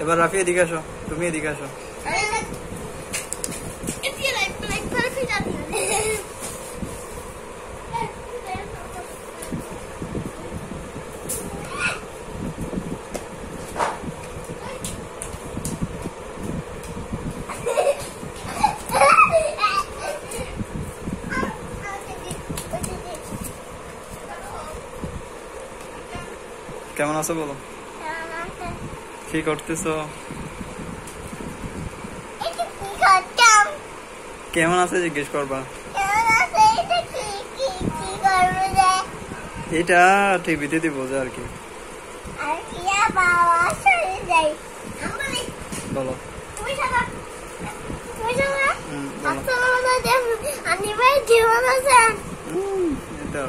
এবার রাফি এদিকে আসো, তুমি এদিকে আসো। কেমন আছো বলো? কি করতেছো? কেমন আছে জিজ্ঞেস করবা। এটা টিভিতে দিব আর কি। বলো এটা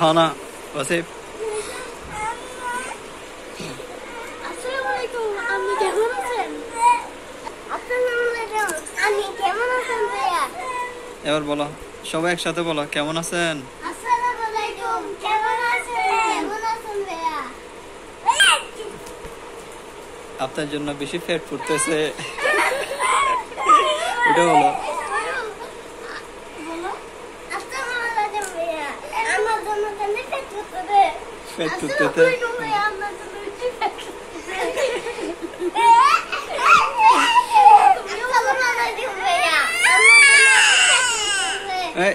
Hana, Wasif. Assalamualaikum, আমি কেমন আছেন? Assalamualaikum, আমি কেমন আছেন ভাইয়া? এবার বলো, সবাই একসাথে বলো, কেমন আছেন? Assalamualaikum, কেমন আছেন? কেমন আছেন ভাইয়া? আপনার জন্য বেশি ফ্যাট ফুটতেছে। এটা বলো। ফ্যাট ফুটতেছে। Hey.